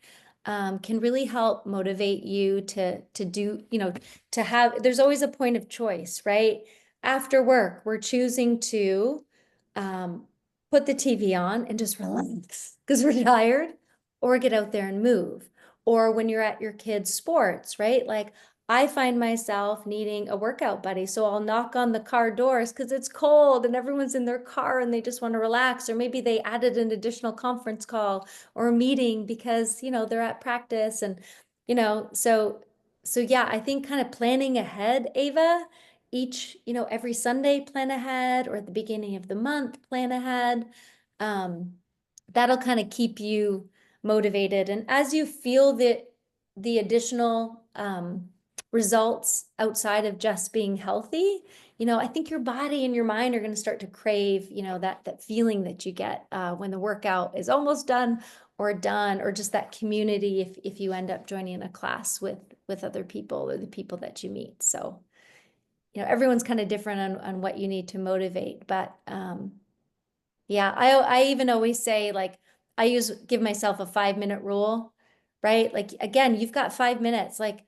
can really help motivate you to do, to have, there's always a point of choice, right? After work, we're choosing to put the TV on and just relax because we're tired, or get out there and move. Or when you're at your kids' sports, right? Like I find myself needing a workout buddy. So I'll knock on the car doors because it's cold and everyone's in their car and they just want to relax. Or maybe they added an additional conference call or a meeting because, they're at practice. And, so yeah, I think kind of planning ahead, Ava, every Sunday plan ahead, or at the beginning of the month plan ahead. That'll kind of keep you motivated. And as you feel the additional results outside of just being healthy, I think your body and your mind are going to start to crave, that feeling that you get when the workout is almost done, or just that community if you end up joining a class with other people or the people that you meet. So, everyone's kind of different on what you need to motivate, but yeah, I even always say, like, give myself a 5-minute rule, right? Like, again, you've got 5 minutes. Like,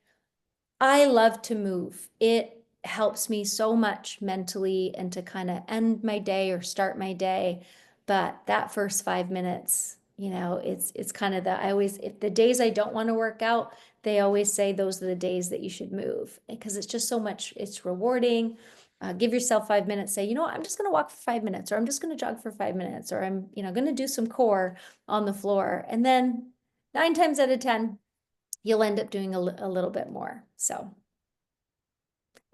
I love to move. It helps me so much mentally and to kind of end my day or start my day. But that first 5 minutes, it's kind of if the days I don't want to work out, they always say those are the days that you should move because it's just so much, it's rewarding. Give yourself 5 minutes, say, I'm just going to walk for 5 minutes, or I'm just going to jog for 5 minutes, or I'm, going to do some core on the floor. And then 9 times out of 10, you'll end up doing a little bit more. So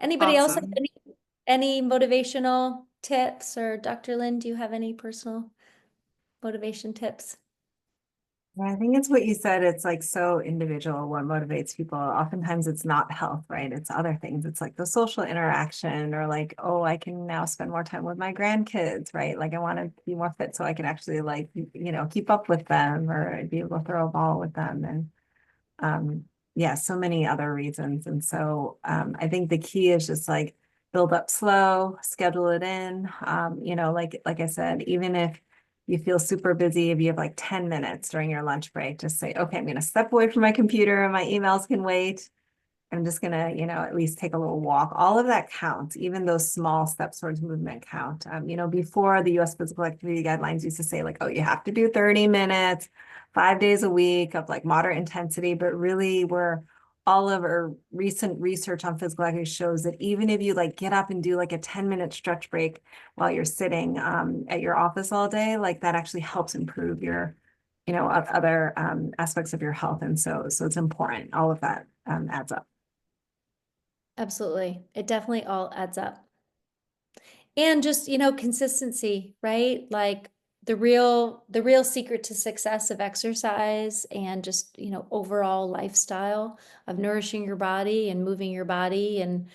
anybody else have Awesome. any motivational tips, or Dr. Lynn, do you have any personal motivation tips? Yeah, I think it's what you said. It's like so individual what motivates people. Oftentimes it's not health, right? It's other things. It's like the social interaction, or like, oh, I can now spend more time with my grandkids, right? Like I want to be more fit so I can actually like, keep up with them or be able to throw a ball with them. And yeah, so many other reasons. And so I think the key is just like build up slow, schedule it in. Like I said, even if you feel super busy, if you have like 10 minutes during your lunch break, just say, okay, I'm going to step away from my computer and my emails can wait. I'm just gonna, at least take a little walk. All of that counts. Even those small steps towards movement count. Before the U.S. Physical Activity Guidelines used to say like, oh, you have to do 30 minutes, 5 days a week of like moderate intensity, but really all of our recent research on physical activity shows that even if you like get up and do like a 10-minute stretch break while you're sitting at your office all day, like that actually helps improve your other aspects of your health. And so it's important. All of that adds up. Absolutely. It definitely all adds up. And just, consistency, right? Like the real secret to success of exercise and just, overall lifestyle of nourishing your body and moving your body and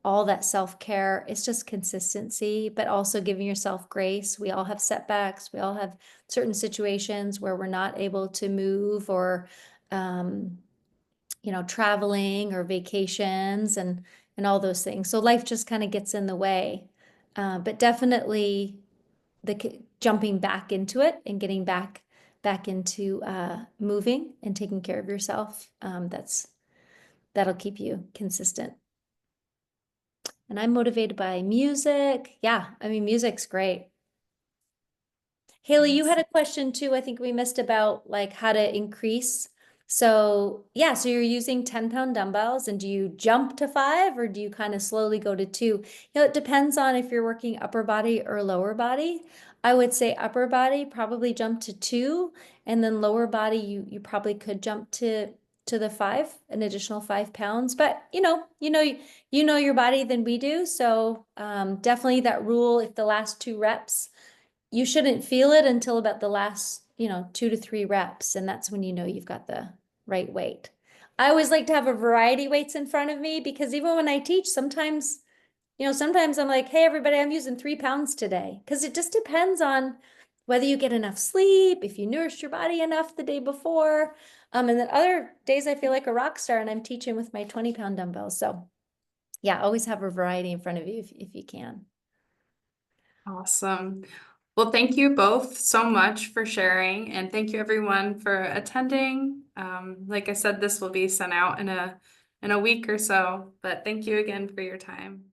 all that self-care, it's just consistency, but also giving yourself grace. We all have setbacks. We all have certain situations where we're not able to move, or traveling or vacations and all those things. So life just kind of gets in the way. But definitely jumping back into it and getting back into moving and taking care of yourself. That'll keep you consistent. And I'm motivated by music. Yeah, I mean, music's great. Haley, you had a question too, I think we missed, about like how to increase. So yeah, so you're using 10-pound dumbbells, and do you jump to 5 or do you kind of slowly go to 2? It depends on if you're working upper body or lower body. I would say upper body, probably jump to 2, and then lower body, you probably could jump to the 5, an additional 5 pounds. But you know your body than we do. So definitely that rule, if the last 2 reps, you shouldn't feel it until about the last, 2 to 3 reps. And that's when you've got the right weight. I always like to have a variety weights in front of me, because even when I teach, sometimes I'm like, hey, everybody, I'm using 3 pounds today. Because it just depends on whether you get enough sleep, if you nourished your body enough the day before. And then other days I feel like a rock star and I'm teaching with my 20-pound dumbbells. So yeah, always have a variety in front of you if you can. Awesome. Well, thank you both so much for sharing, and thank you everyone for attending. Like I said, this will be sent out in a week or so, but thank you again for your time.